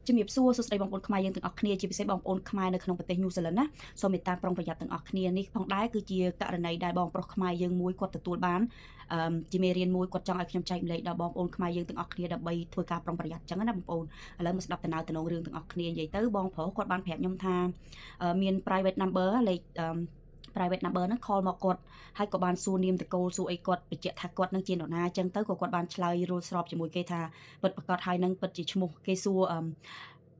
ជំរាបសួរសួស្តីបងប្អូនខ្មែរយើងទាំងអស់គ្នាជាពិសេសបងប្អូនខ្មែរនៅក្នុងប្រទេសញូហ្សេឡង់ណាសូមមេត្តាប្រុងប្រយ័ត្នទាំងអស់គ្នានេះផងដែរគឺជាករណីដែលបងប្រុសខ្មែរយើងមួយគាត់ទទួលបានជាមេរៀនមួយគាត់ចង់ឲ្យខ្ញុំចែកម្លែកដល់បងប្អូនខ្មែរយើងទាំងអស់គ្នាដើម្បីធ្វើការប្រុងប្រយ័ត្នចឹងណាបងប្អូនឥឡូវមកស្ដាប់ដំណើរតំណងរឿងទាំងអស់គ្នានិយាយទៅបងប្រុសគាត់បានប្រាប់ខ្ញុំថាមាន private number លេខprivate number ហ្នឹង call មកគាត់ហើយក៏បានសួរនាមតកូលសួរអីគាត់បញ្ជាក់ថាគាត់នឹងជានរណាអញ្ចឹងទៅក៏គាត់បានឆ្លើយរួលស្របជាមួយគេថាពិតប្រាកដហើយនឹងពិតជាឈ្មោះគេសួរ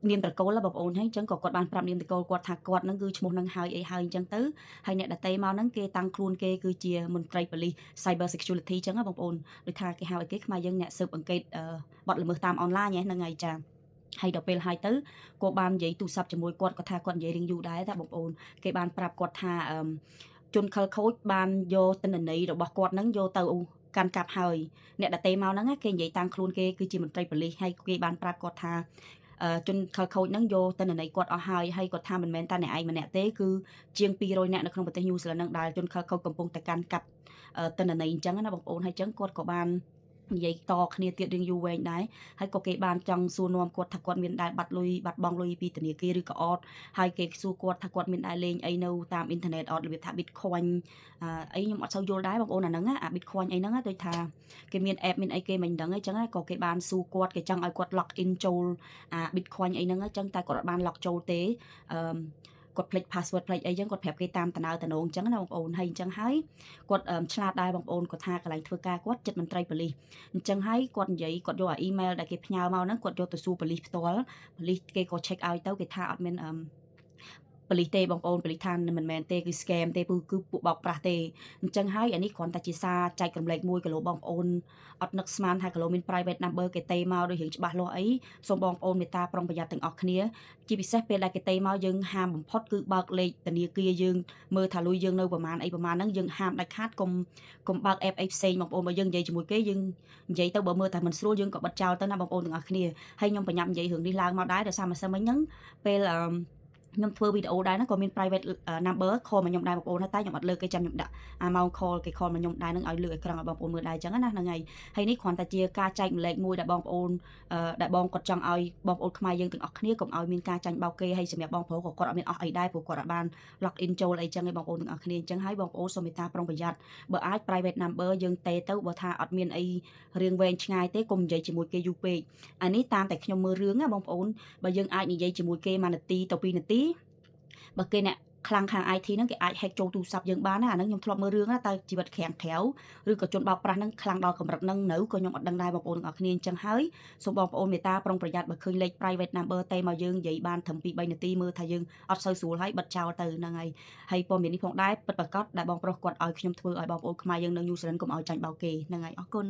នាមត្រកូលបងប្អូនហើយអញ្ចឹងក៏គាត់បានប្រាប់នាមត្រកូលគាត់ថាគាត់នឹងគឺឈ្មោះនឹងហើយអីហើយអញ្ចឹងទៅហើយអ្នកដតីមកហ្នឹងគេតាំងខ្លួនគេគឺជាមន្ត្រីប៉ូលីស Cyber Security អញ្ចឹងណាបងប្អូនដូចថាគេហៅឲ្យគេខ្មែរយើងអ្នកស៊ើបអង្កេតបទល្មើសតាមអនឡាញហ្នឹងហើយចាហើយដល់ពេលហើយទៅក៏បាននិយាយទូរស័ព្ទជាមួយគាត់គាត់ថាគាត់និយាយរៀងយូរដែរតែបងប្អូនគេបានប្រាប់គាត់ថាជនខិលខូចបានយកទិន្នន័យរបស់គាត់នឹងយកទៅកាន់កាប់ហើយអ្នកដតេមកហ្នឹងគេនិយាយតាំងខ្លួនគេគឺជាមន្ត្រីប៉ូលីសហើយគេបានប្រាប់គាត់ថាជនខិលខូចហ្នឹងយកទិន្នន័យគាត់អស់ហើយគាត់ថាមិនមែនតែអ្នកឯងម្នាក់ទេគឺជាង200នាក់នៅក្នុងប្រទេសញូហ្សេឡង់ហ្នឹងដែលជនខិលខូចកំពុងតែកាន់កាប់ទិន្នន័យអញ្ចឹងណាបងប្អូនហើយអញ្ចឹងគាត់ក៏បាននិយាយតគ្នាទៀតរៀងយូរវែងដែរហើយក៏គេបានចង់សួរនាំគាត់ថាគាត់មានដែរបាត់បង់លុយពីធនាគារឬក៏អត់ហើយគេសួរគាត់ថាគាត់មានដែរលេងអីនៅតាមអ៊ីនធឺណិតអត់របៀបថា Bitcoin អីខ្ញុំអត់សូវយល់ដែរបងប្អូនអាហ្នឹងអា Bitcoin អីហ្នឹងដូចថាគេមាន app មានអីគេមិនដឹងអីចឹងក៏គេបានសួរគាត់គេចង់ឲ្យគាត់ log in ចូលអា Bitcoin អីហ្នឹងចឹងតែគាត់អត់បាន log ចូលទេគាត់ភ្លេច password ភ្លេចអីចឹងគាត់ប្រាប់គេតាមតំណងចឹងណាបងប្អូនហើយអញ្ចឹងហើយគាត់ឆ្លាតដែរបងប្អូនគាត់ថាកន្លែងធ្វើការគាត់ចិត្តមន្ត្រីប៉ូលីសអញ្ចឹងហើយគាត់និយាយគាត់យកអា email ដែលគេផ្ញើមកហ្នឹងគាត់យកទៅសួរប៉ូលីសផ្ទាល់ប៉ូលីសគេក៏ check ឲ្យទៅគេថាអត់មានប៉ូលីសទេបងប្អូនប៉ូលីសថាមិនមែនទេគឺ scam ទេគឺពួកបោកប្រាស់ទេអញ្ចឹងហើយអានេះគ្រាន់តែជាសារចែករំលែកមួយគីឡូបងប្អូនអត់នឹកស្មានថាគីឡូមាន private number គេទេមកដូចរឿងច្បាស់លាស់អីសូមបងប្អូនមេត្តាប្រុងប្រយ័ត្នទាំងអស់គ្នាជាពិសេសពេលដែលគេទេមកយើងហាមបំផុតគឺបើកលេខធនាគារយើងមើលថាលុយយើងនៅប្រមាណអីប្រមាណហ្នឹងយើងហាមដាច់ខាតកុំបើក app អីផ្សេងបងប្អូនបើយើងនិយាយជាមួយគេយើងនិយាយទៅបើមើលថាមិនស្រួលយើងក៏បិទចោលទៅណាបងប្អូនទាំងអស់គ្នាហើយខ្ញុំបញ្ញាប់និយាយរឿងនេះឡើងមកដែរដោយសារម្សិលមិញហ្នឹងពេលខ្ញុំធ្វើវីដេអូដែរហ្នឹងក៏មាន private number call មកខ្ញុំដែរបងប្អូនតែខ្ញុំអត់លើកគេចាំខ្ញុំដាក់ម៉ោង call គេ call មកខ្ញុំដែរហ្នឹងឲ្យលើកអេក្រង់ឲ្យបងប្អូនមើលដែរអញ្ចឹងណាហ្នឹងហើយនេះគ្រាន់តែជាការចែកម្លែកមួយដែលបងប្អូនដែលបងគាត់ចង់ឲ្យបងប្អូនខ្មែរយើងទាំងអស់គ្នាកុំឲ្យមានការចាញ់បោកគេហើយសម្រាប់បងប្រុសក៏គាត់អត់មានអស់អីដែរព្រោះគាត់អត់បាន log in ចូលអីចឹងឯងបងប្អូនទាំងអស់គ្នាអញ្ចឹងហើយបងប្អូនសូមមេត្តាប្រុងប្រយ័ត្នបើអាច private number យើងទេទៅបើថាអត់មានអីរឿងវែងឆ្ងាយទេកុំនិយាយជាមួយគេយូរពេកអានេះតាមតែខ្ញុំមើលរឿងណាបងប្អូនបើយើងអាចនិយាយជាមួយគេ1នាទីទៅ2នាទីបើគេអ្នកខ្លាំងខាង IT ហ្នឹងគេអាច hack ចូលទូរស័ព្ទយើងបានណាអាហ្នឹងខ្ញុំធ្លាប់មើលរឿងណាតែជីវិតក្រាំងក្រៅឬក៏ជនបោកប្រាស់ហ្នឹងខ្លាំងដល់កម្រិតហ្នឹងនៅក៏ខ្ញុំអត់ដឹងដែរបងប្អូនទាំងអស់គ្នាអញ្ចឹងហើយសូមបងប្អូនមេត្តាប្រុងប្រយ័ត្នបើឃើញលេខ private number ទេមកយើងនិយាយបានត្រឹម2-3នាទីមើលថាយើងអត់សូវស្រួលហើយបិទចោលទៅហ្នឹងហើយព័ត៌មាននេះផងដែរពិតប្រាកដដែលបងប្រុសគាត់ឲ្យខ្ញុំធ្វើឲ្យបងប្អូនខ្មែរយើងនៅញូហ្សេឡង់កុំឲ្យចាញ់បោកគេហ្នឹងហើយអរគុណ